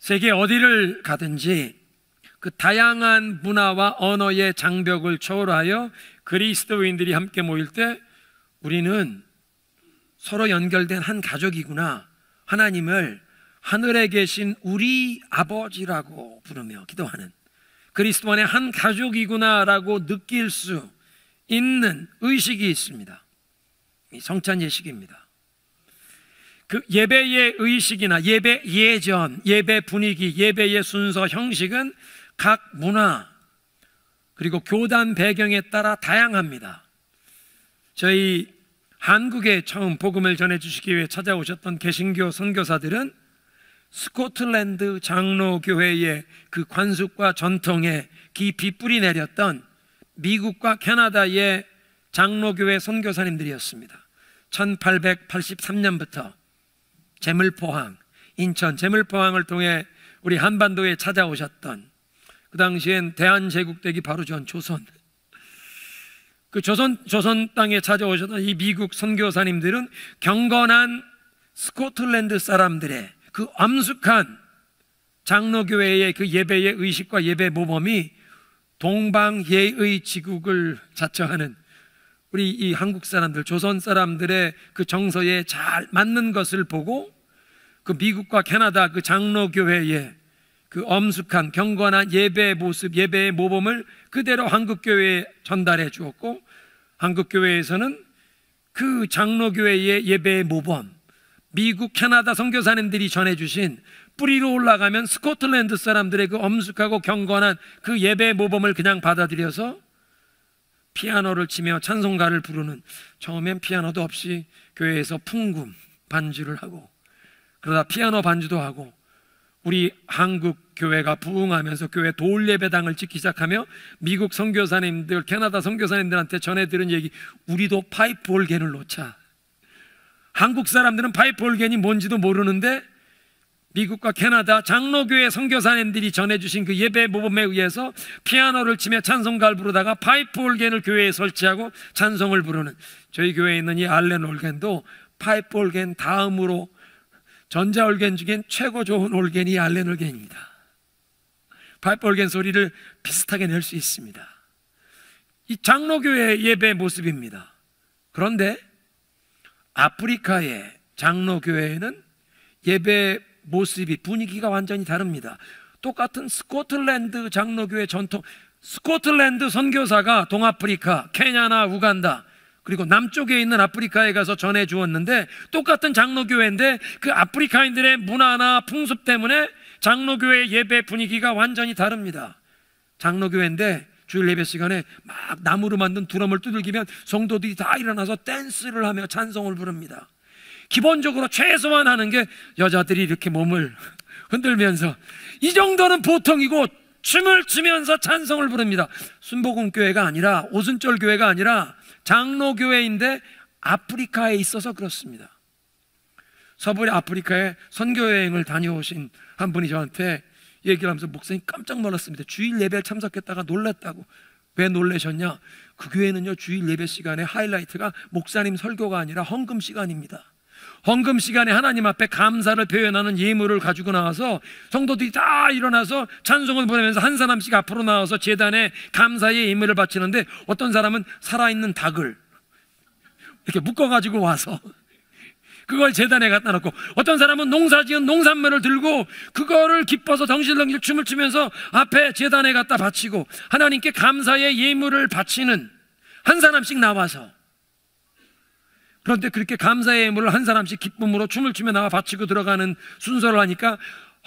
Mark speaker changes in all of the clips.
Speaker 1: 세계 어디를 가든지 그 다양한 문화와 언어의 장벽을 초월하여 그리스도인들이 함께 모일 때 우리는 서로 연결된 한 가족이구나, 하나님을 하늘에 계신 우리 아버지라고 부르며 기도하는 그리스도 안에 한 가족이구나라고 느낄 수 있는 의식이 있습니다. 이 성찬 예식입니다. 그 예배의 의식이나 예배 예전, 예배 분위기, 예배의 순서, 형식은 각 문화 그리고 교단 배경에 따라 다양합니다. 저희 한국에 처음 복음을 전해주시기 위해 찾아오셨던 개신교 선교사들은 스코틀랜드 장로교회의 그 관습과 전통에 깊이 뿌리 내렸던 미국과 캐나다의 장로교회 선교사님들이었습니다. 1883년부터 제물포항, 인천 제물포항을 통해 우리 한반도에 찾아오셨던, 그 당시엔 대한제국되기 바로 전 조선, 그 조선 땅에 찾아오셨던 이 미국 선교사님들은 경건한 스코틀랜드 사람들의 그 엄숙한 장로교회의 그 예배의 의식과 예배 모범이 동방예의 지국을 자처하는 우리 이 한국 사람들, 조선 사람들의 그 정서에 잘 맞는 것을 보고 그 미국과 캐나다 그 장로교회의 그 엄숙한 경건한 예배의 모습, 예배의 모범을 그대로 한국교회에 전달해 주었고, 한국교회에서는 그 장로교회의 예배의 모범, 미국, 캐나다 선교사님들이 전해주신 뿌리로 올라가면 스코틀랜드 사람들의 그 엄숙하고 경건한 그 예배의 모범을 그냥 받아들여서 피아노를 치며 찬송가를 부르는, 처음엔 피아노도 없이 교회에서 풍금 반주를 하고, 그러다 피아노 반주도 하고, 우리 한국 교회가 부흥하면서 교회 돌 예배당을 짓기 시작하며 미국 선교사님들, 캐나다 선교사님들한테 전해 들은 얘기, 우리도 파이프 올겐을 놓자. 한국 사람들은 파이프 올겐이 뭔지도 모르는데 미국과 캐나다 장로교회 선교사님들이 전해주신 그 예배 모범에 의해서 피아노를 치며 찬송가를 부르다가 파이프 올겐을 교회에 설치하고 찬송을 부르는, 저희 교회에 있는 이 알렌 올겐도 파이프 올겐 다음으로 전자 올겐 중엔 최고 좋은 올겐이 알렌 올겐입니다. 파이프 올겐 소리를 비슷하게 낼 수 있습니다. 이 장로교회의 예배 모습입니다. 그런데 아프리카의 장로교회에는 예배 모습이, 분위기가 완전히 다릅니다. 똑같은 스코틀랜드 장로교회 전통, 스코틀랜드 선교사가 동아프리카, 케냐나 우간다, 그리고 남쪽에 있는 아프리카에 가서 전해 주었는데, 똑같은 장로교회인데 그 아프리카인들의 문화나 풍습 때문에 장로교회 예배 분위기가 완전히 다릅니다. 장로교회인데 주일 예배 시간에 막 나무로 만든 드럼을 두들기면 성도들이 다 일어나서 댄스를 하며 찬송을 부릅니다. 기본적으로 최소한 하는 게 여자들이 이렇게 몸을 흔들면서, 이 정도는 보통이고 춤을 추면서 찬송을 부릅니다. 순복음교회가 아니라, 오순절 교회가 아니라 장로교회인데 아프리카에 있어서 그렇습니다. 서부의 아프리카에 선교여행을 다녀오신 한 분이 저한테 얘기를 하면서, 목사님 깜짝 놀랐습니다. 주일 예배에 참석했다가 놀랐다고. 왜 놀라셨냐? 그 교회는요, 주일 예배 시간에 하이라이트가 목사님 설교가 아니라 헌금 시간입니다. 헌금 시간에 하나님 앞에 감사를 표현하는 예물을 가지고 나와서 성도들이 다 일어나서 찬송을 부르면서 한 사람씩 앞으로 나와서 제단에 감사의 예물을 바치는데, 어떤 사람은 살아있는 닭을 이렇게 묶어가지고 와서 그걸 제단에 갖다 놓고, 어떤 사람은 농사지은 농산물을 들고 그거를 기뻐서 덩실덩실 춤을 추면서 앞에 제단에 갖다 바치고, 하나님께 감사의 예물을 바치는, 한 사람씩 나와서. 그런데 그렇게 감사의 예물을 한 사람씩 기쁨으로 춤을 추며 나와 바치고 들어가는 순서를 하니까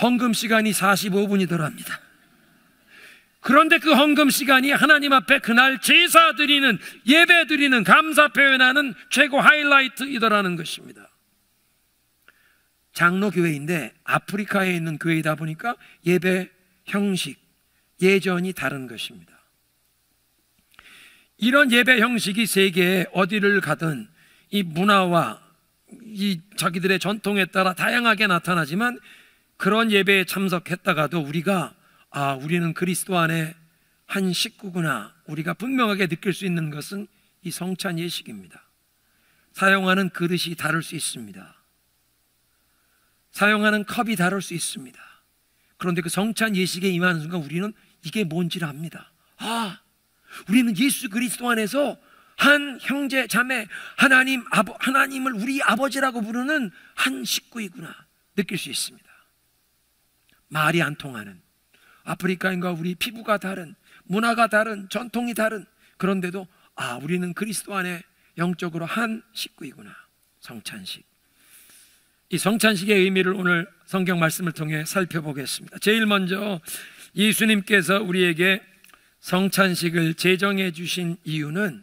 Speaker 1: 헌금 시간이 45분이더랍니다. 그런데 그 헌금 시간이 하나님 앞에 그날 제사 드리는, 예배 드리는, 감사 표현하는 최고 하이라이트이더라는 것입니다. 장로교회인데 아프리카에 있는 교회이다 보니까 예배 형식, 예전이 다른 것입니다. 이런 예배 형식이 세계에 어디를 가든 이 문화와 이 자기들의 전통에 따라 다양하게 나타나지만, 그런 예배에 참석했다가도 우리가, 우리는 그리스도 안에 한 식구구나, 우리가 분명하게 느낄 수 있는 것은 이 성찬 예식입니다. 사용하는 그릇이 다를 수 있습니다. 사용하는 컵이 다를 수 있습니다. 그런데 그 성찬 예식에 임하는 순간 우리는 이게 뭔지를 압니다. 아, 우리는 예수 그리스도 안에서 한 형제 자매, 하나님을 우리 아버지라고 부르는 한 식구이구나 느낄 수 있습니다. 말이 안 통하는, 아프리카인과 우리 피부가 다른, 문화가 다른, 전통이 다른, 그런데도 우리는 그리스도 안에 영적으로 한 식구이구나. 성찬식. 이 성찬식의 의미를 오늘 성경 말씀을 통해 살펴보겠습니다. 제일 먼저 예수님께서 우리에게 성찬식을 제정해 주신 이유는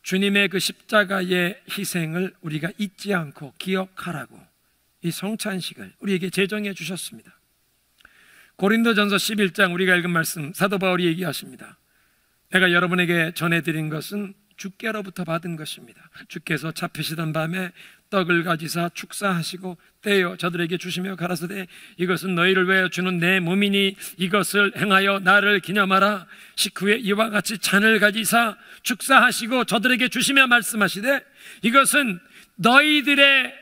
Speaker 1: 주님의 그 십자가의 희생을 우리가 잊지 않고 기억하라고 이 성찬식을 우리에게 제정해 주셨습니다. 고린도전서 11장 우리가 읽은 말씀, 사도 바울이 얘기하십니다. 내가 여러분에게 전해드린 것은 주께로부터 받은 것입니다. 주께서 잡히시던 밤에 떡을 가지사 축사하시고 떼어 저들에게 주시며 가라사대 이것은 너희를 위하여 주는 내 몸이니 이것을 행하여 나를 기념하라. 식후에 이와 같이 잔을 가지사 축사하시고 저들에게 주시며 말씀하시되 이것은 너희들의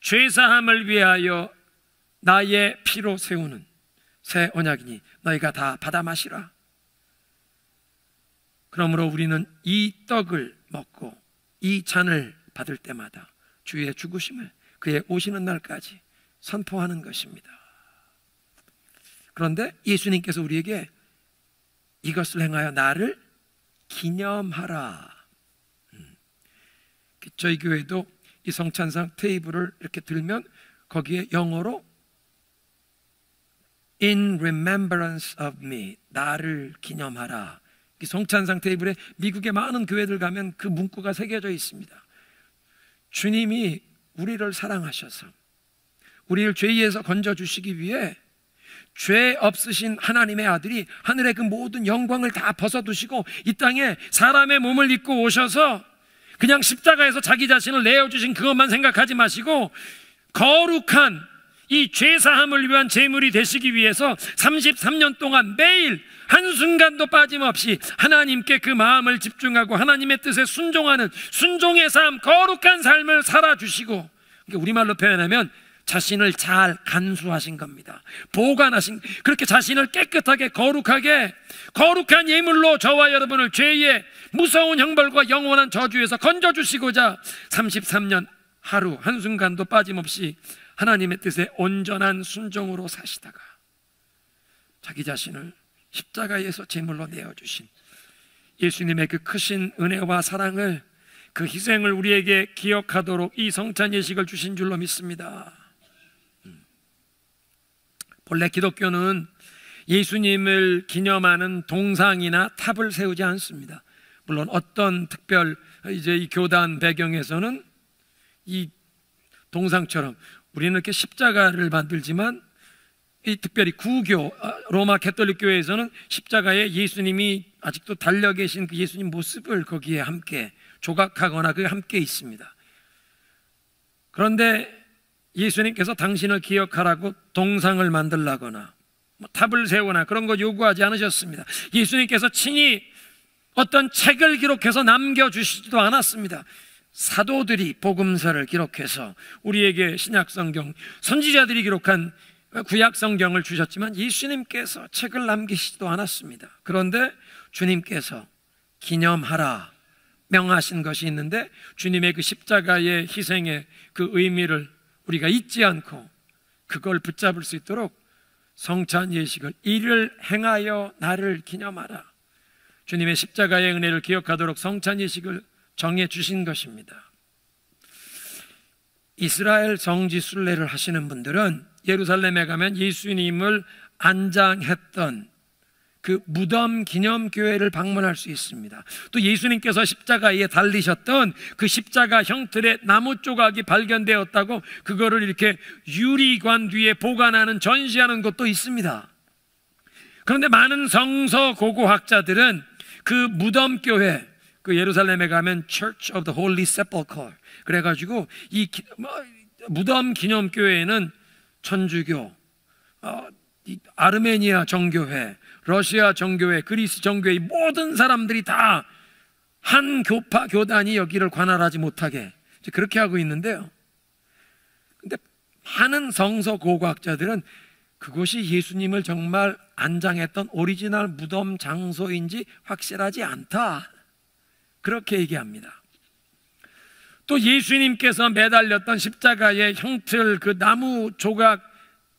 Speaker 1: 죄사함을 위하여 나의 피로 세우는 새 언약이니 너희가 다 받아 마시라. 그러므로 우리는 이 떡을 먹고 이 잔을 받을 때마다 주의 죽으심을 그의 오시는 날까지 선포하는 것입니다. 그런데 예수님께서 우리에게 이것을 행하여 나를 기념하라. 저희 교회도 이 성찬상 테이블을 이렇게 들면 거기에 영어로 In remembrance of me, 나를 기념하라. 성찬상 테이블에 미국의 많은 교회들 가면 그 문구가 새겨져 있습니다. 주님이 우리를 사랑하셔서 우리를 죄에서 건져주시기 위해 죄 없으신 하나님의 아들이 하늘의 그 모든 영광을 다 벗어두시고 이 땅에 사람의 몸을 입고 오셔서 그냥 십자가에서 자기 자신을 내어주신 그것만 생각하지 마시고 거룩한 이 죄사함을 위한 제물이 되시기 위해서 33년 동안 매일 한순간도 빠짐없이 하나님께 그 마음을 집중하고 하나님의 뜻에 순종하는 순종의 삶, 거룩한 삶을 살아주시고, 우리말로 표현하면 자신을 잘 간수하신 겁니다. 보관하신, 그렇게 자신을 깨끗하게 거룩하게 거룩한 예물로 저와 여러분을 죄의 무서운 형벌과 영원한 저주에서 건져주시고자 33년 하루 한순간도 빠짐없이 하나님의 뜻에 온전한 순종으로 사시다가 자기 자신을 십자가에서 제물로 내어주신 예수님의 그 크신 은혜와 사랑을, 그 희생을 우리에게 기억하도록 이 성찬 예식을 주신 줄로 믿습니다. 본래 기독교는 예수님을 기념하는 동상이나 탑을 세우지 않습니다. 물론 어떤 특별 이 교단 배경에서는 이 동상처럼 우리는 이렇게 십자가를 만들지만 이 특별히 구교 로마 가톨릭 교회에서는 십자가에 예수님이 아직도 달려 계신 그 예수님 모습을 거기에 함께 조각하거나 그게 함께 있습니다. 그런데 예수님께서 당신을 기억하라고 동상을 만들라거나 탑을 세우거나 그런 거 요구하지 않으셨습니다. 예수님께서 친히 어떤 책을 기록해서 남겨주시지도 않았습니다. 사도들이 복음서를 기록해서 우리에게 신약성경, 선지자들이 기록한 구약성경을 주셨지만 예수님께서 책을 남기시지도 않았습니다. 그런데 주님께서 기념하라 명하신 것이 있는데, 주님의 그 십자가의 희생의 그 의미를 우리가 잊지 않고 그걸 붙잡을 수 있도록 성찬 예식을 이를 행하여 나를 기념하라, 주님의 십자가의 은혜를 기억하도록 성찬 예식을 정해 주신 것입니다. 이스라엘 성지 순례를 하시는 분들은 예루살렘에 가면 예수님을 안장했던 그 무덤 기념교회를 방문할 수 있습니다. 또 예수님께서 십자가에 달리셨던 그 십자가 형틀의 나무 조각이 발견되었다고 그거를 이렇게 유리관 뒤에 보관하는, 전시하는 곳도 있습니다. 그런데 많은 성서 고고학자들은 그 무덤교회, 그 예루살렘에 가면 Church of the Holy Sepulchre 그래가지고 이 무덤 기념교회에는 천주교, 아르메니아 정교회, 러시아 정교회, 그리스 정교회, 모든 사람들이 다 한 교파 교단이 여기를 관할하지 못하게 그렇게 하고 있는데요. 근데 많은 성서 고고학자들은 그곳이 예수님을 정말 안장했던 오리지널 무덤 장소인지 확실하지 않다, 그렇게 얘기합니다. 또 예수님께서 매달렸던 십자가의 형틀, 그 나무 조각,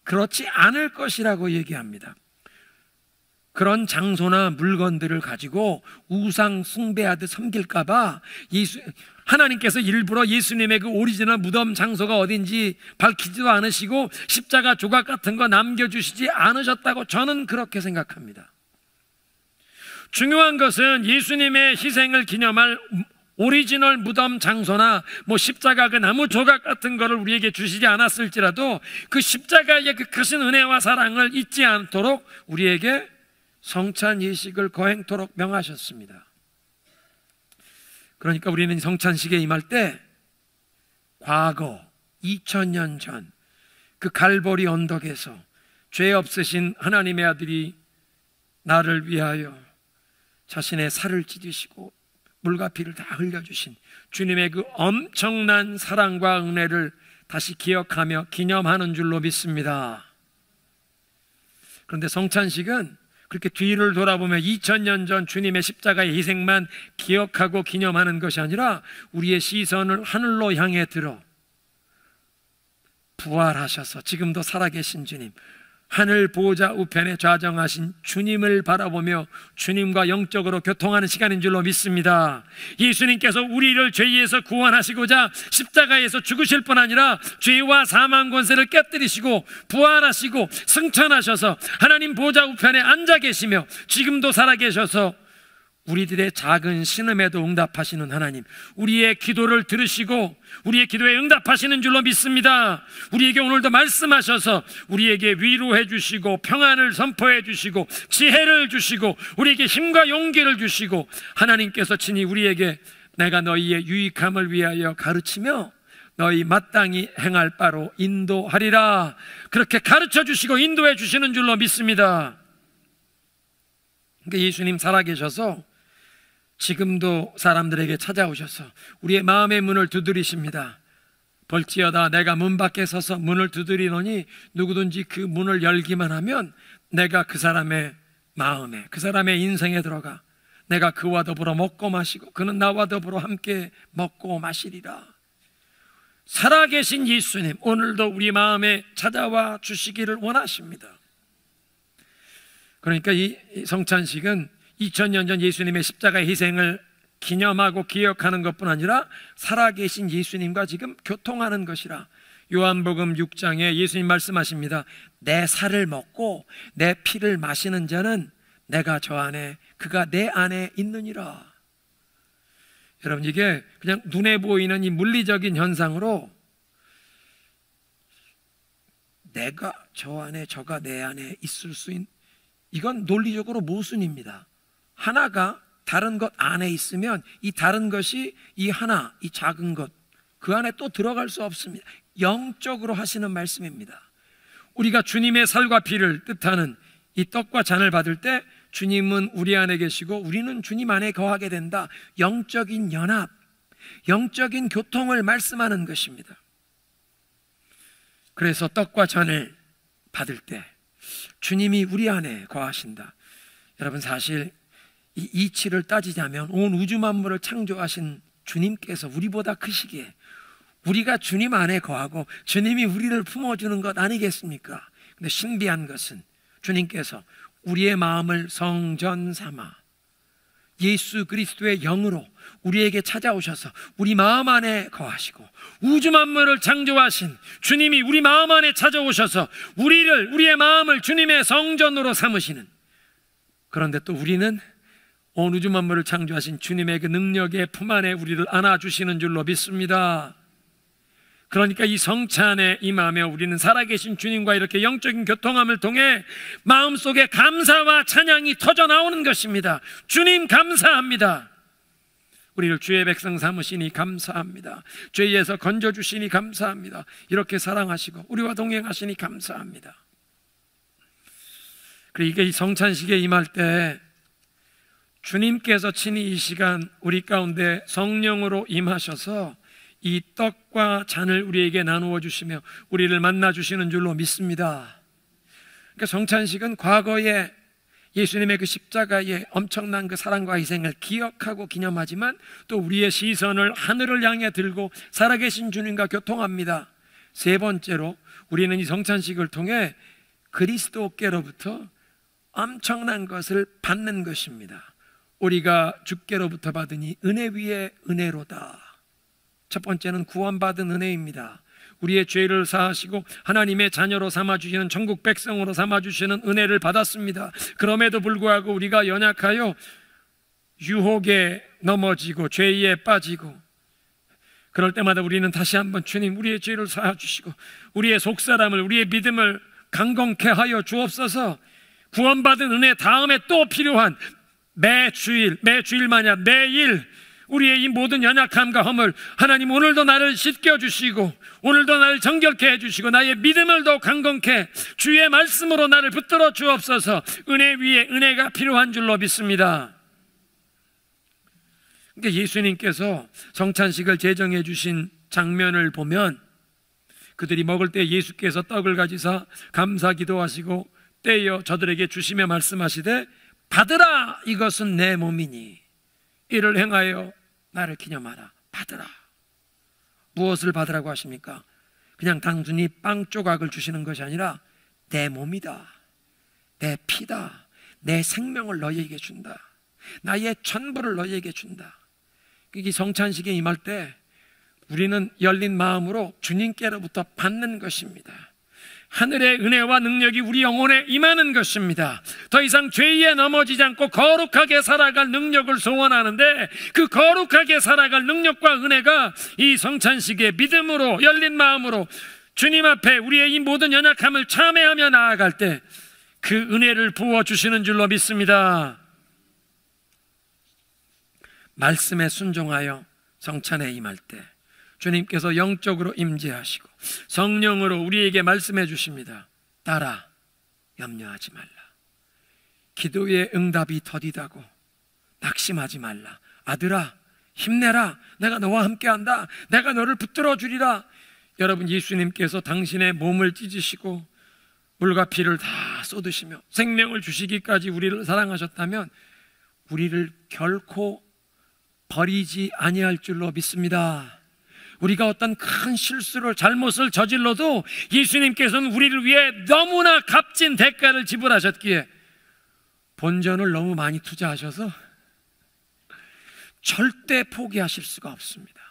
Speaker 1: 그렇지 않을 것이라고 얘기합니다. 그런 장소나 물건들을 가지고 우상 숭배하듯 섬길까 봐 하나님께서 일부러 예수님의 그 오리지널 무덤 장소가 어딘지 밝히지도 않으시고 십자가 조각 같은 거 남겨주시지 않으셨다고 저는 그렇게 생각합니다. 중요한 것은 예수님의 희생을 기념할 오리지널 무덤 장소나 십자가 그 나무 조각 같은 거를 우리에게 주시지 않았을지라도 그 십자가의 그 크신 은혜와 사랑을 잊지 않도록 우리에게 성찬 예식을 거행토록 명하셨습니다. 그러니까 우리는 성찬식에 임할 때 과거 2000년 전 그 갈보리 언덕에서 죄 없으신 하나님의 아들이 나를 위하여 자신의 살을 찢으시고 물과 피를 다 흘려주신 주님의 그 엄청난 사랑과 은혜를 다시 기억하며 기념하는 줄로 믿습니다. 그런데 성찬식은 그렇게 뒤를 돌아보며 2000년 전 주님의 십자가의 희생만 기억하고 기념하는 것이 아니라 우리의 시선을 하늘로 향해 들어 부활하셔서 지금도 살아계신 주님, 하늘 보좌 우편에 좌정하신 주님을 바라보며 주님과 영적으로 교통하는 시간인 줄로 믿습니다. 예수님께서 우리를 죄에서 구원하시고자 십자가에서 죽으실 뿐 아니라 죄와 사망 권세를 깨뜨리시고 부활하시고 승천하셔서 하나님 보좌 우편에 앉아 계시며 지금도 살아계셔서 우리들의 작은 신음에도 응답하시는 하나님, 우리의 기도를 들으시고 우리의 기도에 응답하시는 줄로 믿습니다. 우리에게 오늘도 말씀하셔서 우리에게 위로해 주시고 평안을 선포해 주시고 지혜를 주시고 우리에게 힘과 용기를 주시고 하나님께서 친히 우리에게 내가 너희의 유익함을 위하여 가르치며 너희 마땅히 행할 바로 인도하리라, 그렇게 가르쳐 주시고 인도해 주시는 줄로 믿습니다. 그러니까 예수님 살아계셔서 지금도 사람들에게 찾아오셔서 우리의 마음의 문을 두드리십니다. 볼지어다 내가 문 밖에 서서 문을 두드리노니 누구든지 그 문을 열기만 하면 내가 그 사람의 마음에, 그 사람의 인생에 들어가 내가 그와 더불어 먹고 마시고 그는 나와 더불어 함께 먹고 마시리라. 살아계신 예수님, 오늘도 우리 마음에 찾아와 주시기를 원하십니다. 그러니까 이 성찬식은 2000년 전 예수님의 십자가의 희생을 기념하고 기억하는 것뿐 아니라 살아계신 예수님과 지금 교통하는 것이라. 요한복음 6장에 예수님 말씀하십니다. 내 살을 먹고 내 피를 마시는 자는 내가 저 안에 그가 내 안에 있느니라. 여러분, 이게 그냥 눈에 보이는 이 물리적인 현상으로 내가 저 안에 저가 내 안에 있을 수 있는, 이건 논리적으로 모순입니다. 하나가 다른 것 안에 있으면 이 다른 것이 이 하나, 이 작은 것, 그 안에 또 들어갈 수 없습니다. 영적으로 하시는 말씀입니다. 우리가 주님의 살과 피를 뜻하는 이 떡과 잔을 받을 때 주님은 우리 안에 계시고 우리는 주님 안에 거하게 된다. 영적인 연합, 영적인 교통을 말씀하는 것입니다. 그래서 떡과 잔을 받을 때 주님이 우리 안에 거하신다. 여러분, 사실 이 이치를 따지자면 온 우주 만물을 창조하신 주님께서 우리보다 크시기에 우리가 주님 안에 거하고 주님이 우리를 품어주는 것 아니겠습니까? 근데 신비한 것은 주님께서 우리의 마음을 성전 삼아 예수 그리스도의 영으로 우리에게 찾아오셔서 우리 마음 안에 거하시고 우주 만물을 창조하신 주님이 우리 마음 안에 찾아오셔서 우리의 마음을 주님의 성전으로 삼으시는, 그런데 또 우리는 온 우주 만물을 창조하신 주님의 그 능력의 품 안에 우리를 안아주시는 줄로 믿습니다. 그러니까 이 성찬에 임하며 우리는 살아계신 주님과 이렇게 영적인 교통함을 통해 마음속에 감사와 찬양이 터져 나오는 것입니다. 주님 감사합니다. 우리를 주의 백성 삼으시니 감사합니다. 죄에서 건져주시니 감사합니다. 이렇게 사랑하시고 우리와 동행하시니 감사합니다. 그러니까 이 성찬식에 임할 때 주님께서 친히 이 시간 우리 가운데 성령으로 임하셔서 이 떡과 잔을 우리에게 나누어 주시며 우리를 만나 주시는 줄로 믿습니다. 그러니까 성찬식은 과거에 예수님의 그 십자가의 엄청난 그 사랑과 희생을 기억하고 기념하지만 또 우리의 시선을 하늘을 향해 들고 살아계신 주님과 교통합니다. 세 번째로 우리는 이 성찬식을 통해 그리스도께로부터 엄청난 것을 받는 것입니다. 우리가 주께로부터 받으니 은혜 위에 은혜로다. 첫 번째는 구원받은 은혜입니다. 우리의 죄를 사하시고 하나님의 자녀로 삼아주시는 전국 백성으로 삼아주시는 은혜를 받았습니다. 그럼에도 불구하고 우리가 연약하여 유혹에 넘어지고 죄에 빠지고 그럴 때마다 우리는 다시 한번 주님 우리의 죄를 사하주시고 우리의 속사람을 우리의 믿음을 강건케 하여 주옵소서. 구원받은 은혜 다음에 또 필요한 매주일마냐 매일 우리의 이 모든 연약함과 허물, 하나님 오늘도 나를 씻겨주시고 오늘도 나를 정결케 해주시고 나의 믿음을 더 강건케 주의 말씀으로 나를 붙들어 주옵소서. 은혜 위에 은혜가 필요한 줄로 믿습니다. 그러니까 예수님께서 성찬식을 제정해 주신 장면을 보면 그들이 먹을 때 예수께서 떡을 가지사 감사 기도하시고 떼어 저들에게 주시며 말씀하시되 받으라 이것은 내 몸이니 이를 행하여 나를 기념하라. 받으라. 무엇을 받으라고 하십니까? 그냥 단순히 빵 조각을 주시는 것이 아니라 내 몸이다, 내 피다, 내 생명을 너희에게 준다, 나의 전부를 너희에게 준다. 이 성찬식에 임할 때 우리는 열린 마음으로 주님께로부터 받는 것입니다. 하늘의 은혜와 능력이 우리 영혼에 임하는 것입니다. 더 이상 죄에 넘어지지 않고 거룩하게 살아갈 능력을 소원하는데 그 거룩하게 살아갈 능력과 은혜가 이 성찬식의 믿음으로 열린 마음으로 주님 앞에 우리의 이 모든 연약함을 참회하며 나아갈 때 그 은혜를 부어주시는 줄로 믿습니다. 말씀에 순종하여 성찬에 임할 때 주님께서 영적으로 임재하시고 성령으로 우리에게 말씀해 주십니다. 딸아 염려하지 말라. 기도의 응답이 더디다고 낙심하지 말라. 아들아 힘내라. 내가 너와 함께한다. 내가 너를 붙들어 주리라. 여러분, 예수님께서 당신의 몸을 찢으시고 물과 피를 다 쏟으시며 생명을 주시기까지 우리를 사랑하셨다면 우리를 결코 버리지 아니할 줄로 믿습니다. 우리가 어떤 큰 실수를 잘못을 저질러도 예수님께서는 우리를 위해 너무나 값진 대가를 지불하셨기에 본전을 너무 많이 투자하셔서 절대 포기하실 수가 없습니다.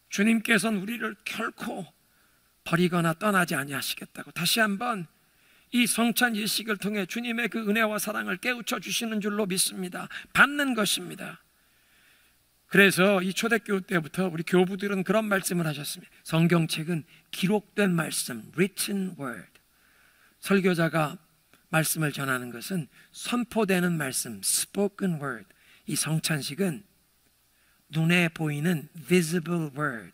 Speaker 1: 주님께서는 우리를 결코 버리거나 떠나지 아니하시겠다고 다시 한번 이 성찬 예식을 통해 주님의 그 은혜와 사랑을 깨우쳐 주시는 줄로 믿습니다. 받는 것입니다. 그래서 이 초대교회 때부터 우리 교부들은 그런 말씀을 하셨습니다. 성경책은 기록된 말씀, written word. 설교자가 말씀을 전하는 것은 선포되는 말씀, spoken word. 이 성찬식은 눈에 보이는 visible word,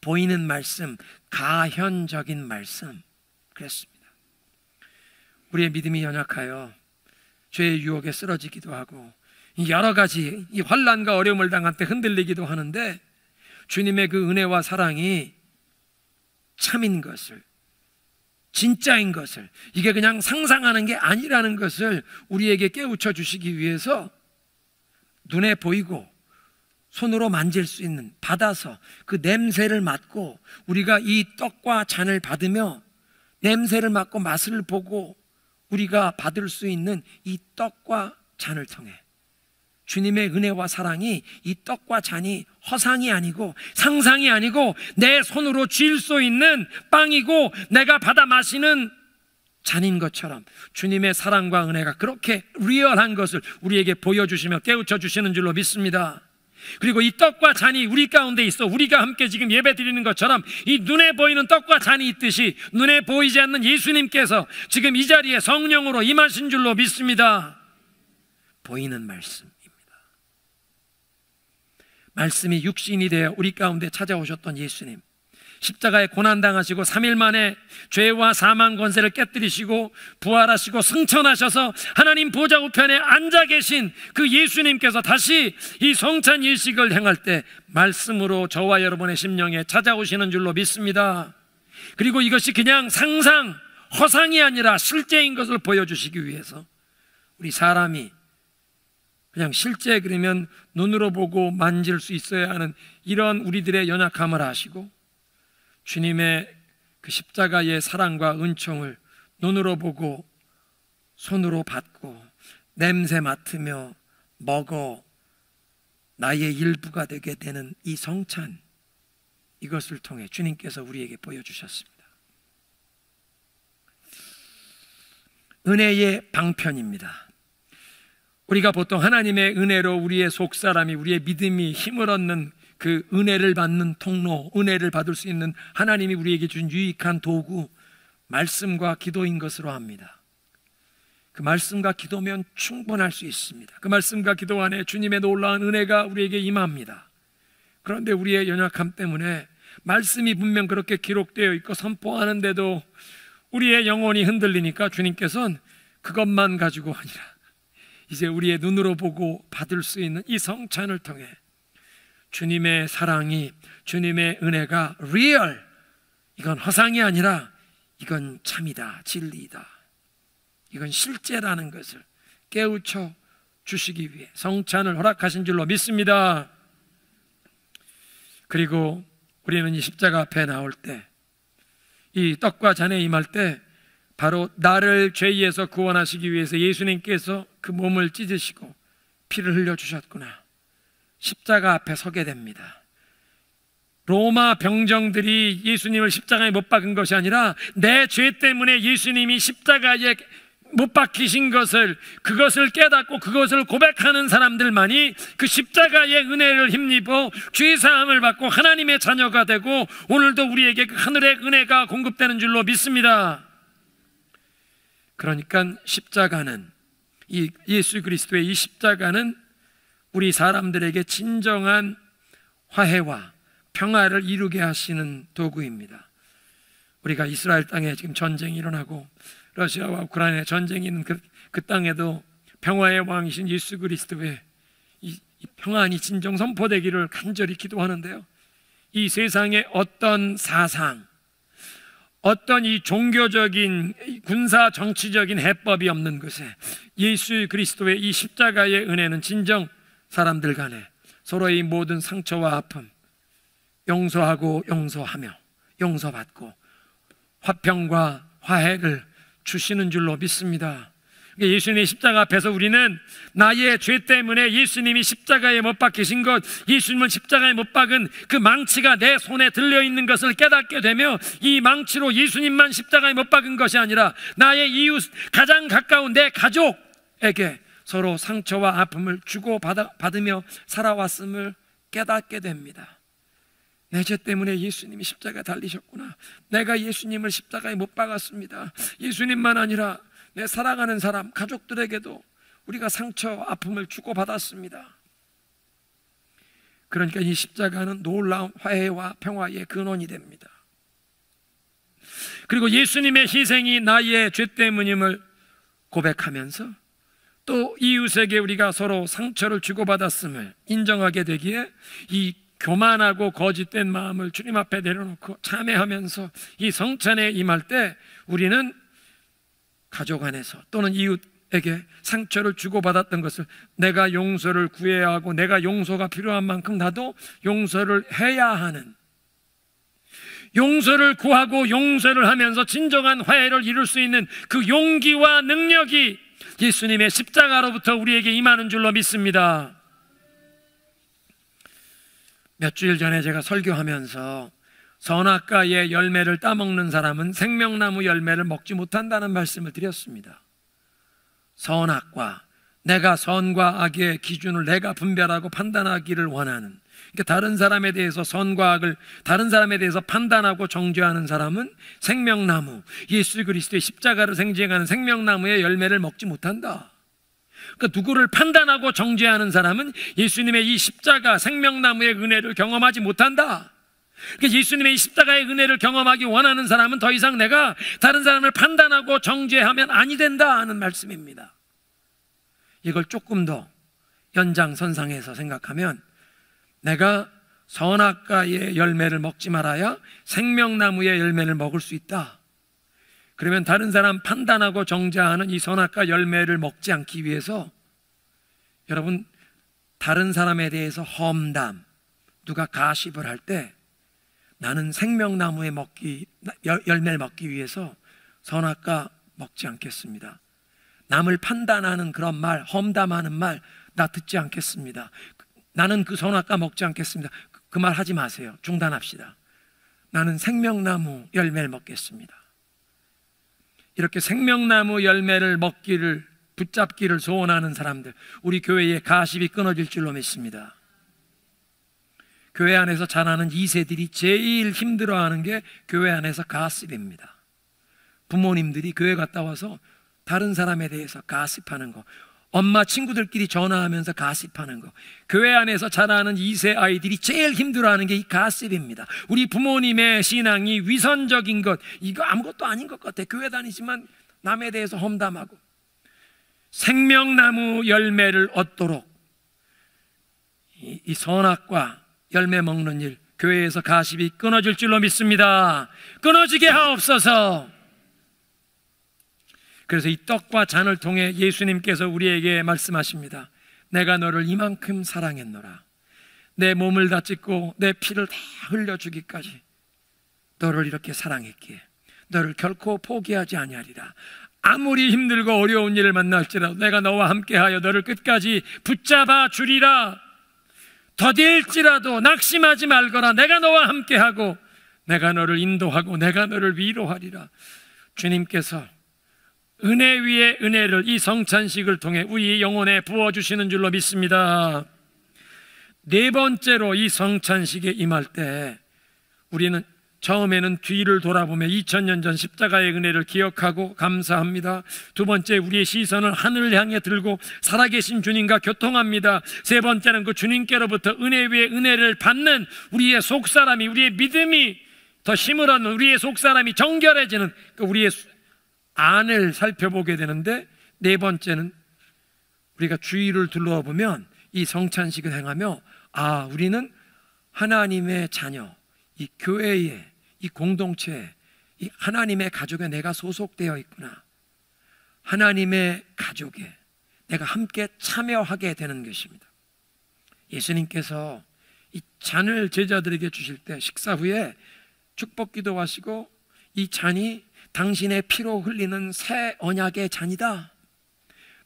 Speaker 1: 보이는 말씀, 가현적인 말씀. 그랬습니다. 우리의 믿음이 연약하여 죄의 유혹에 쓰러지기도 하고 여러 가지 이 환난과 어려움을 당할 때 흔들리기도 하는데 주님의 그 은혜와 사랑이 참인 것을, 진짜인 것을, 이게 그냥 상상하는 게 아니라는 것을 우리에게 깨우쳐 주시기 위해서 눈에 보이고 손으로 만질 수 있는, 받아서 그 냄새를 맡고 우리가 이 떡과 잔을 받으며 냄새를 맡고 맛을 보고 우리가 받을 수 있는 이 떡과 잔을 통해 주님의 은혜와 사랑이 이 떡과 잔이 허상이 아니고 상상이 아니고 내 손으로 쥘 수 있는 빵이고 내가 받아 마시는 잔인 것처럼 주님의 사랑과 은혜가 그렇게 리얼한 것을 우리에게 보여주시며 깨우쳐 주시는 줄로 믿습니다. 그리고 이 떡과 잔이 우리 가운데 있어 우리가 함께 지금 예배 드리는 것처럼 이 눈에 보이는 떡과 잔이 있듯이 눈에 보이지 않는 예수님께서 지금 이 자리에 성령으로 임하신 줄로 믿습니다. 보이는 말씀, 말씀이 육신이 되어 우리 가운데 찾아오셨던 예수님, 십자가에 고난당하시고 3일 만에 죄와 사망 권세를 깨뜨리시고 부활하시고 승천하셔서 하나님 보좌 우편에 앉아 계신 그 예수님께서 다시 이 성찬 예식을 행할 때 말씀으로 저와 여러분의 심령에 찾아오시는 줄로 믿습니다. 그리고 이것이 그냥 상상, 허상이 아니라 실제인 것을 보여주시기 위해서 우리 사람이 그냥 실제 그러면 눈으로 보고 만질 수 있어야 하는 이런 우리들의 연약함을 아시고 주님의 그 십자가의 사랑과 은총을 눈으로 보고 손으로 받고 냄새 맡으며 먹어 나의 일부가 되게 되는 이 성찬, 이것을 통해 주님께서 우리에게 보여주셨습니다. 은혜의 방편입니다. 우리가 보통 하나님의 은혜로 우리의 속사람이, 우리의 믿음이 힘을 얻는 그 은혜를 받는 통로, 은혜를 받을 수 있는 하나님이 우리에게 준 유익한 도구, 말씀과 기도인 것으로 압니다. 그 말씀과 기도면 충분할 수 있습니다. 그 말씀과 기도 안에 주님의 놀라운 은혜가 우리에게 임합니다. 그런데 우리의 연약함 때문에 말씀이 분명 그렇게 기록되어 있고 선포하는데도 우리의 영혼이 흔들리니까 주님께서는 그것만 가지고 아니라 이제 우리의 눈으로 보고 받을 수 있는 이 성찬을 통해 주님의 사랑이, 주님의 은혜가 리얼, 이건 허상이 아니라 이건 참이다, 진리이다, 이건 실제라는 것을 깨우쳐 주시기 위해 성찬을 허락하신 줄로 믿습니다. 그리고 우리는 이 십자가 앞에 나올 때, 이 떡과 잔에 임할 때 바로 나를 죄에서 구원하시기 위해서 예수님께서 그 몸을 찢으시고 피를 흘려주셨구나, 십자가 앞에 서게 됩니다. 로마 병정들이 예수님을 십자가에 못 박은 것이 아니라 내 죄 때문에 예수님이 십자가에 못 박히신 것을, 그것을 깨닫고 그것을 고백하는 사람들만이 그 십자가의 은혜를 힘입어 죄사함을 받고 하나님의 자녀가 되고 오늘도 우리에게 그 하늘의 은혜가 공급되는 줄로 믿습니다. 그러니까 십자가는, 이 예수 그리스도의 이 십자가는 우리 사람들에게 진정한 화해와 평화를 이루게 하시는 도구입니다. 우리가 이스라엘 땅에 지금 전쟁이 일어나고 러시아와 우크라이나의 전쟁이 있는 그 땅에도 평화의 왕이신 예수 그리스도의 이 평안이 진정 선포되기를 간절히 기도하는데요, 이 세상에 어떤 사상, 어떤 이 종교적인 군사 정치적인 해법이 없는 것에 예수 그리스도의 이 십자가의 은혜는 진정 사람들 간에 서로의 모든 상처와 아픔 용서하고 용서하며 용서받고 화평과 화해를 주시는 줄로 믿습니다. 예수님의 십자가 앞에서 우리는 나의 죄 때문에 예수님이 십자가에 못 박히신 것, 예수님을 십자가에 못 박은 그 망치가 내 손에 들려있는 것을 깨닫게 되며 이 망치로 예수님만 십자가에 못 박은 것이 아니라 나의 이웃, 가장 가까운 내 가족에게 서로 상처와 아픔을 주고받으며 살아왔음을 깨닫게 됩니다. 내 죄 때문에 예수님이 십자가에 달리셨구나, 내가 예수님을 십자가에 못 박았습니다. 예수님만 아니라 내 사랑하는 사람, 가족들에게도 우리가 상처, 아픔을 주고받았습니다. 그러니까 이 십자가는 놀라운 화해와 평화의 근원이 됩니다. 그리고 예수님의 희생이 나의 죄 때문임을 고백하면서 또 이웃에게 우리가 서로 상처를 주고받았음을 인정하게 되기에 이 교만하고 거짓된 마음을 주님 앞에 내려놓고 참회하면서 이 성찬에 임할 때 우리는 가족 안에서 또는 이웃에게 상처를 주고받았던 것을 내가 용서를 구해야 하고 내가 용서가 필요한 만큼 나도 용서를 해야 하는, 용서를 구하고 용서를 하면서 진정한 화해를 이룰 수 있는 그 용기와 능력이 예수님의 십자가로부터 우리에게 임하는 줄로 믿습니다. 몇 주일 전에 제가 설교하면서 선악과의 열매를 따먹는 사람은 생명나무 열매를 먹지 못한다는 말씀을 드렸습니다. 선악과, 내가 선과 악의 기준을 내가 분별하고 판단하기를 원하는, 그러니까 다른 사람에 대해서 선과 악을 다른 사람에 대해서 판단하고 정죄하는 사람은 생명나무, 예수 그리스도의 십자가를 상징하는 생명나무의 열매를 먹지 못한다. 그러니까 누구를 판단하고 정죄하는 사람은 예수님의 이 십자가 생명나무의 은혜를 경험하지 못한다. 그러니까 예수님의 이 십자가의 은혜를 경험하기 원하는 사람은 더 이상 내가 다른 사람을 판단하고 정죄하면 아니 된다 하는 말씀입니다. 이걸 조금 더 연장선상에서 생각하면 내가 선악과의 열매를 먹지 말아야 생명나무의 열매를 먹을 수 있다. 그러면 다른 사람 판단하고 정죄하는 이 선악과 열매를 먹지 않기 위해서 여러분, 다른 사람에 대해서 험담, 누가 가십을 할 때 나는 생명나무에 열매를 먹기 위해서 선악과 먹지 않겠습니다. 남을 판단하는 그런 말, 험담하는 말 나 듣지 않겠습니다. 나는 그 선악과 먹지 않겠습니다. 그 말 하지 마세요. 중단합시다. 나는 생명나무 열매를 먹겠습니다. 이렇게 생명나무 열매를 먹기를, 붙잡기를 소원하는 사람들, 우리 교회의 가십이 끊어질 줄로 믿습니다. 교회 안에서 자라는 2세들이 제일 힘들어하는 게 교회 안에서 가십입니다. 부모님들이 교회 갔다 와서 다른 사람에 대해서 가십하는 거, 엄마 친구들끼리 전화하면서 가십하는 거, 교회 안에서 자라는 2세 아이들이 제일 힘들어하는 게 이 가십입니다. 우리 부모님의 신앙이 위선적인 것, 이거 아무것도 아닌 것 같아. 교회 다니지만 남에 대해서 험담하고. 생명나무 열매를 얻도록 이 선악과 열매 먹는 일, 교회에서 가십이 끊어질 줄로 믿습니다. 끊어지게 하옵소서. 그래서 이 떡과 잔을 통해 예수님께서 우리에게 말씀하십니다. 내가 너를 이만큼 사랑했노라. 내 몸을 다 찢고 내 피를 다 흘려주기까지 너를 이렇게 사랑했기에 너를 결코 포기하지 아니하리라. 아무리 힘들고 어려운 일을 만날지라도 내가 너와 함께하여 너를 끝까지 붙잡아 주리라. 더딜지라도 낙심하지 말거라. 내가 너와 함께하고 내가 너를 인도하고 내가 너를 위로하리라. 주님께서 은혜 위에 은혜를 이 성찬식을 통해 우리 영혼에 부어주시는 줄로 믿습니다. 네 번째로 이 성찬식에 임할 때 우리는 처음에는 뒤를 돌아보며 2000년 전 십자가의 은혜를 기억하고 감사합니다. 두 번째, 우리의 시선을 하늘을 향해 들고 살아계신 주님과 교통합니다. 세 번째는 그 주님께로부터 은혜 위에 은혜를 받는 우리의 속사람이, 우리의 믿음이 더 힘을 얻는, 우리의 속사람이 정결해지는 우리의 안을 살펴보게 되는데, 네 번째는 우리가 주위를 둘러보면 이 성찬식을 행하며 우리는 하나님의 자녀, 이 교회에, 이 공동체에, 이 하나님의 가족에 내가 소속되어 있구나. 하나님의 가족에 내가 함께 참여하게 되는 것입니다. 예수님께서 이 잔을 제자들에게 주실 때 식사 후에 축복 기도하시고 이 잔이 당신의 피로 흘리는 새 언약의 잔이다.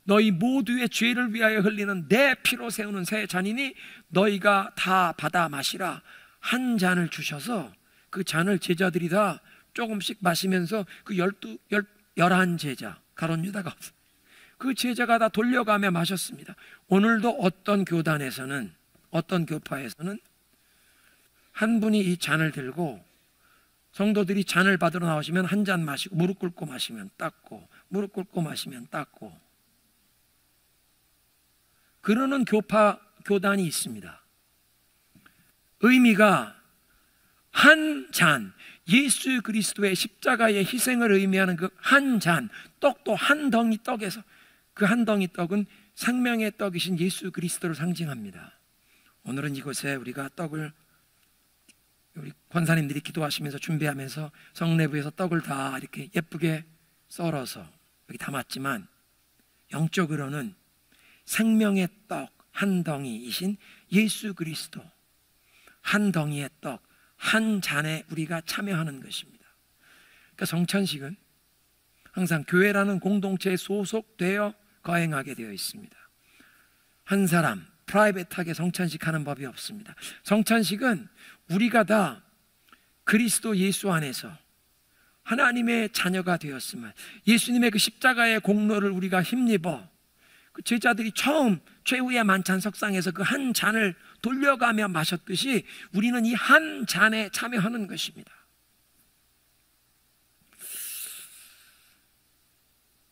Speaker 1: 너희 모두의 죄를 위하여 흘리는 내 피로 세우는 새 잔이니 너희가 다 받아 마시라. 한 잔을 주셔서 그 잔을 제자들이 다 조금씩 마시면서 그 11 제자, 가룟 유다가 없어요. 그 제자가 다 돌려가며 마셨습니다. 오늘도 어떤 교단에서는, 어떤 교파에서는 한 분이 이 잔을 들고 성도들이 잔을 받으러 나오시면 한 잔 마시고 무릎 꿇고 마시면 닦고 무릎 꿇고 마시면 닦고 그러는 교단이 있습니다. 의미가 한 잔, 예수 그리스도의 십자가의 희생을 의미하는 그 한 잔, 떡도 한 덩이 떡에서 그 한 덩이 떡은 생명의 떡이신 예수 그리스도를 상징합니다. 오늘은 이곳에 우리가 떡을 우리 권사님들이 기도하시면서 준비하면서 성내부에서 떡을 다 이렇게 예쁘게 썰어서 여기 담았지만 영적으로는 생명의 떡 한 덩이이신 예수 그리스도 한 덩이의 떡, 한 잔에 우리가 참여하는 것입니다. 그러니까 성찬식은 항상 교회라는 공동체에 소속되어 거행하게 되어 있습니다. 한 사람 프라이빗하게 성찬식 하는 법이 없습니다. 성찬식은 우리가 다 그리스도 예수 안에서 하나님의 자녀가 되었음을, 예수님의 그 십자가의 공로를 우리가 힘입어 그 제자들이 처음 최후의 만찬 석상에서 그 한 잔을 돌려가며 마셨듯이 우리는 이 한 잔에 참여하는 것입니다.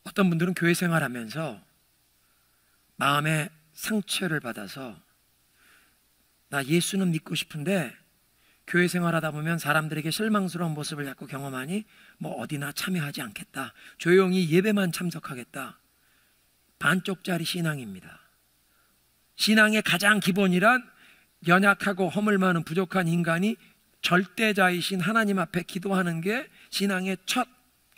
Speaker 1: 어떤 분들은 교회 생활하면서 마음에 상처를 받아서 나 예수는 믿고 싶은데 교회 생활하다 보면 사람들에게 실망스러운 모습을 자꾸 경험하니 뭐 어디나 참여하지 않겠다, 조용히 예배만 참석하겠다. 반쪽짜리 신앙입니다. 신앙의 가장 기본이란 연약하고 허물 많은 부족한 인간이 절대자이신 하나님 앞에 기도하는 게 신앙의 첫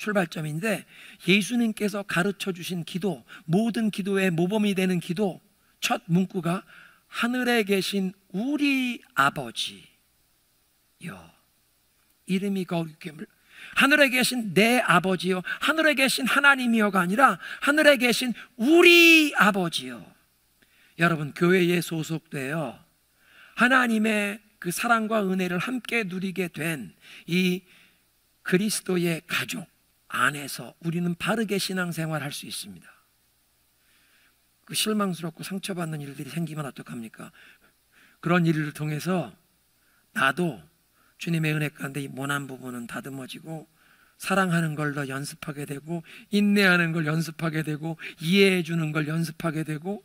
Speaker 1: 출발점인데, 예수님께서 가르쳐 주신 기도, 모든 기도의 모범이 되는 기도 첫 문구가 하늘에 계신 우리 아버지여. 이름이 거룩해. 하늘에 계신 내 아버지요, 하늘에 계신 하나님이여가 아니라 하늘에 계신 우리 아버지요. 여러분, 교회에 소속되어 하나님의 그 사랑과 은혜를 함께 누리게 된 이 그리스도의 가족 안에서 우리는 바르게 신앙생활을 할 수 있습니다. 그 실망스럽고 상처받는 일들이 생기면 어떡합니까? 그런 일을 통해서 나도 주님의 은혜 가운데 이 모난 부분은 다듬어지고, 사랑하는 걸 더 연습하게 되고, 인내하는 걸 연습하게 되고, 이해해 주는 걸 연습하게 되고.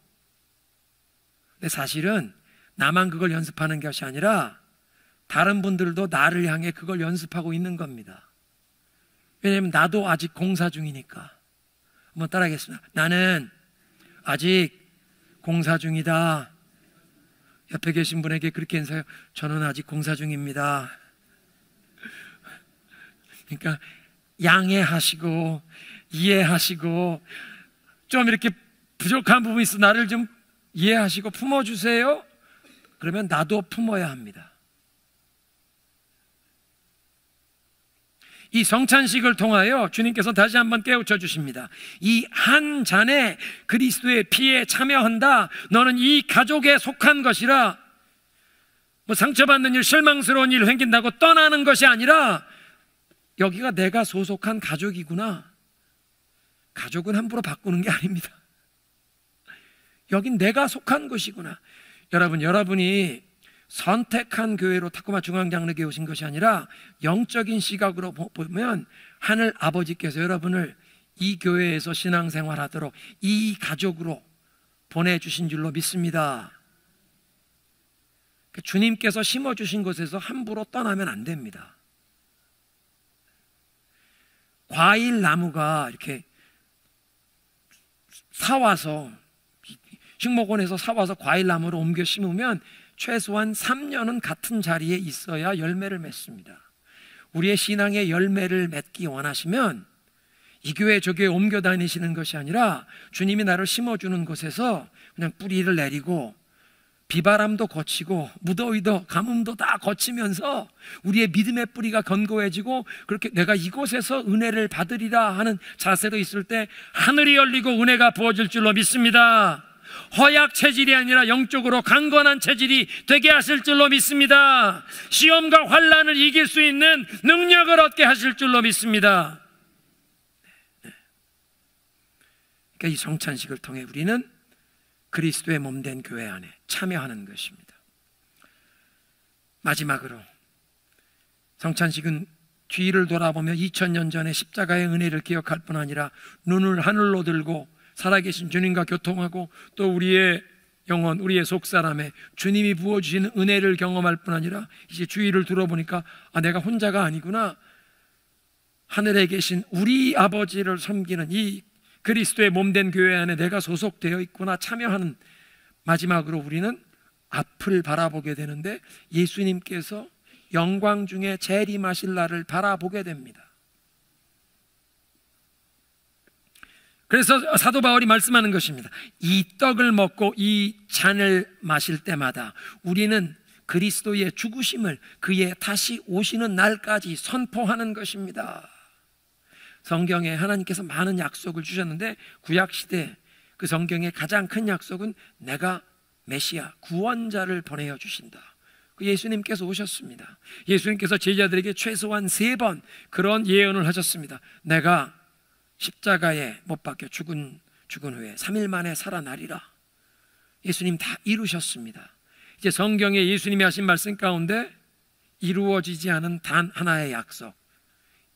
Speaker 1: 근데 사실은 나만 그걸 연습하는 것이 아니라 다른 분들도 나를 향해 그걸 연습하고 있는 겁니다. 왜냐하면 나도 아직 공사 중이니까. 한번 따라하겠습니다. 나는 아직 공사 중이다. 옆에 계신 분에게 그렇게 인사해요. 저는 아직 공사 중입니다. 그러니까 양해하시고 이해하시고, 좀 이렇게 부족한 부분이 있어 나를 좀 이해하시고 품어주세요. 그러면 나도 품어야 합니다. 이 성찬식을 통하여 주님께서 다시 한번 깨우쳐 주십니다. 이 한 잔에 그리스도의 피에 참여한다. 너는 이 가족에 속한 것이라. 뭐 상처받는 일, 실망스러운 일 생긴다고 떠나는 것이 아니라, 여기가 내가 소속한 가족이구나. 가족은 함부로 바꾸는 게 아닙니다. 여긴 내가 속한 것이구나. 여러분, 여러분이 선택한 교회로 타코마 중앙장로교회 오신 것이 아니라 영적인 시각으로 보면 하늘 아버지께서 여러분을 이 교회에서 신앙생활하도록 이 가족으로 보내주신 줄로 믿습니다. 주님께서 심어주신 곳에서 함부로 떠나면 안 됩니다. 과일 나무가 이렇게 사와서, 식목원에서 사와서 과일 나무를 옮겨 심으면 최소한 3년은 같은 자리에 있어야 열매를 맺습니다. 우리의 신앙의 열매를 맺기 원하시면 이 교회 저 교회 옮겨 다니시는 것이 아니라 주님이 나를 심어주는 곳에서 그냥 뿌리를 내리고, 비바람도 거치고 무더위도 가뭄도 다 거치면서 우리의 믿음의 뿌리가 견고해지고, 그렇게 내가 이곳에서 은혜를 받으리라 하는 자세로 있을 때 하늘이 열리고 은혜가 부어질 줄로 믿습니다. 허약 체질이 아니라 영적으로 강건한 체질이 되게 하실 줄로 믿습니다. 시험과 환난을 이길 수 있는 능력을 얻게 하실 줄로 믿습니다. 그러니까 이 성찬식을 통해 우리는 그리스도의 몸된 교회 안에 참여하는 것입니다. 마지막으로, 성찬식은 뒤를 돌아보며 2000년 전의 십자가의 은혜를 기억할 뿐 아니라 눈을 하늘로 들고 살아계신 주님과 교통하고, 또 우리의 영혼, 우리의 속사람에 주님이 부어주시는 은혜를 경험할 뿐 아니라 이제 주위를 들어보니까 내가 혼자가 아니구나. 하늘에 계신 우리 아버지를 섬기는 이 그리스도의 몸된 교회 안에 내가 소속되어 있구나 참여하는. 마지막으로 우리는 앞을 바라보게 되는데, 예수님께서 영광 중에 재림하실 날을 바라보게 됩니다. 그래서 사도 바울이 말씀하는 것입니다. 이 떡을 먹고 이 잔을 마실 때마다 우리는 그리스도의 죽으심을, 그의 다시 오시는 날까지 선포하는 것입니다. 성경에 하나님께서 많은 약속을 주셨는데, 구약시대 그 성경의 가장 큰 약속은 내가 메시아, 구원자를 보내어 주신다. 그 예수님께서 오셨습니다. 예수님께서 제자들에게 최소한 3번 그런 예언을 하셨습니다. 내가 십자가에 못 박혀 죽은 후에 3일 만에 살아나리라. 예수님 다 이루셨습니다. 이제 성경에 예수님이 하신 말씀 가운데 이루어지지 않은 단 하나의 약속,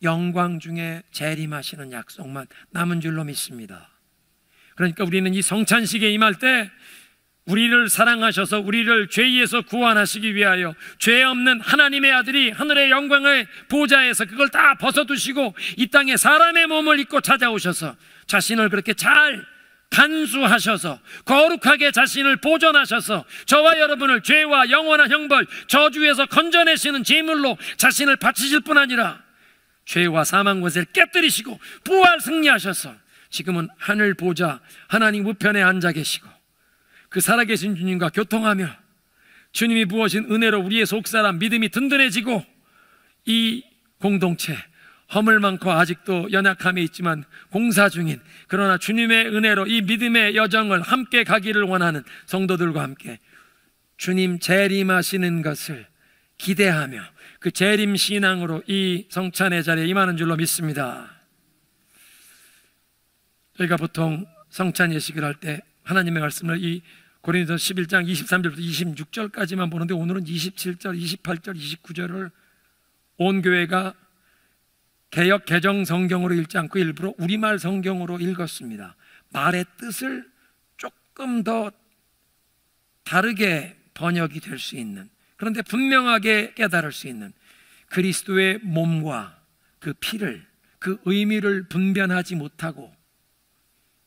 Speaker 1: 영광 중에 재림하시는 약속만 남은 줄로 믿습니다. 그러니까 우리는 이 성찬식에 임할 때 우리를 사랑하셔서 우리를 죄에서 구원하시기 위하여 죄 없는 하나님의 아들이 하늘의 영광의 보좌에서 그걸 다 벗어두시고 이 땅에 사람의 몸을 입고 찾아오셔서 자신을 그렇게 잘 간수하셔서 거룩하게 자신을 보존하셔서 저와 여러분을 죄와 영원한 형벌 저주에서 건져내시는 제물로 자신을 바치실 뿐 아니라 죄와 사망 권세를 깨뜨리시고 부활 승리하셔서 지금은 하늘 보좌 하나님 우편에 앉아 계시고 그 살아계신 주님과 교통하며 주님이 부어신 은혜로 우리의 속사람 믿음이 든든해지고 이 공동체 허물 많고 아직도 연약함이 있지만 공사 중인, 그러나 주님의 은혜로 이 믿음의 여정을 함께 가기를 원하는 성도들과 함께 주님 재림하시는 것을 기대하며 그 재림 신앙으로 이 성찬의 자리에 임하는 줄로 믿습니다. 저희가 보통 성찬 예식을 할 때 하나님의 말씀을 이 고린도서 11장 23절부터 26절까지만 보는데 오늘은 27절, 28절, 29절을 온 교회가 개역 개정 성경으로 읽지 않고 일부러 우리말 성경으로 읽었습니다. 말의 뜻을 조금 더 다르게 번역이 될 수 있는, 그런데 분명하게 깨달을 수 있는 그리스도의 몸과 그 피를, 그 의미를 분별하지 못하고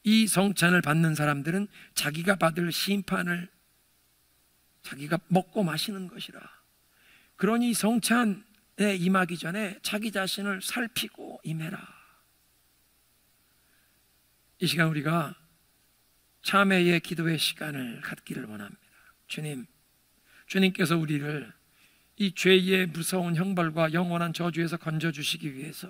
Speaker 1: 이 성찬을 받는 사람들은 자기가 받을 심판을 자기가 먹고 마시는 것이라. 그러니 성찬에 임하기 전에 자기 자신을 살피고 임해라. 이 시간 우리가 참회의 기도의 시간을 갖기를 원합니다. 주님께서 우리를 이 죄의 무서운 형벌과 영원한 저주에서 건져주시기 위해서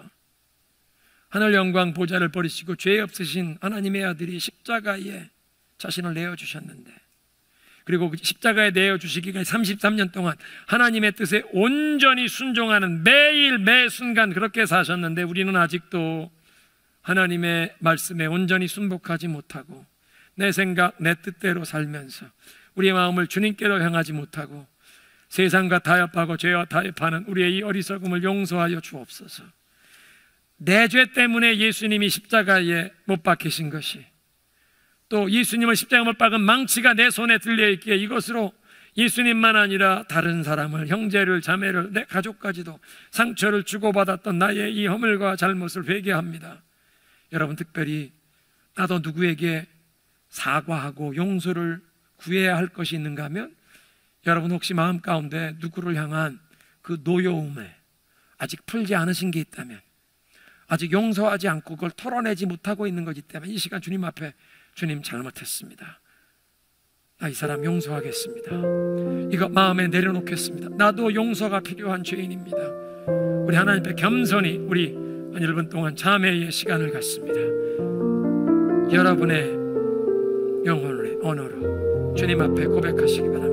Speaker 1: 하늘 영광 보좌를 버리시고 죄 없으신 하나님의 아들이 십자가에 자신을 내어주셨는데, 그리고 십자가에 내어주시기까지 33년 동안 하나님의 뜻에 온전히 순종하는 매일 매 순간 그렇게 사셨는데 우리는 아직도 하나님의 말씀에 온전히 순복하지 못하고 내 생각 내 뜻대로 살면서 우리의 마음을 주님께로 향하지 못하고 세상과 타협하고 죄와 타협하는 우리의 이 어리석음을 용서하여 주옵소서. 내 죄 때문에 예수님이 십자가에 못 박히신 것이, 또 예수님을 십자가에 못 박은 망치가 내 손에 들려있기에 이것으로 예수님만 아니라 다른 사람을, 형제를, 자매를, 내 가족까지도 상처를 주고받았던 나의 이 허물과 잘못을 회개합니다. 여러분, 특별히 나도 누구에게 사과하고 용서를 구해야 할 것이 있는가 하면, 여러분 혹시 마음 가운데 누구를 향한 그 노여움에 아직 풀지 않으신 게 있다면, 아직 용서하지 않고 그걸 털어내지 못하고 있는 것이 있다면 이 시간 주님 앞에, 주님 잘못했습니다, 나 이 사람 용서하겠습니다, 이거 마음에 내려놓겠습니다, 나도 용서가 필요한 죄인입니다. 우리 하나님 앞에 겸손히 우리 한 1분 동안 참회의 시간을 갖습니다. 여러분의 영혼의 언어로 주님 앞에 고백하시기 바랍니다.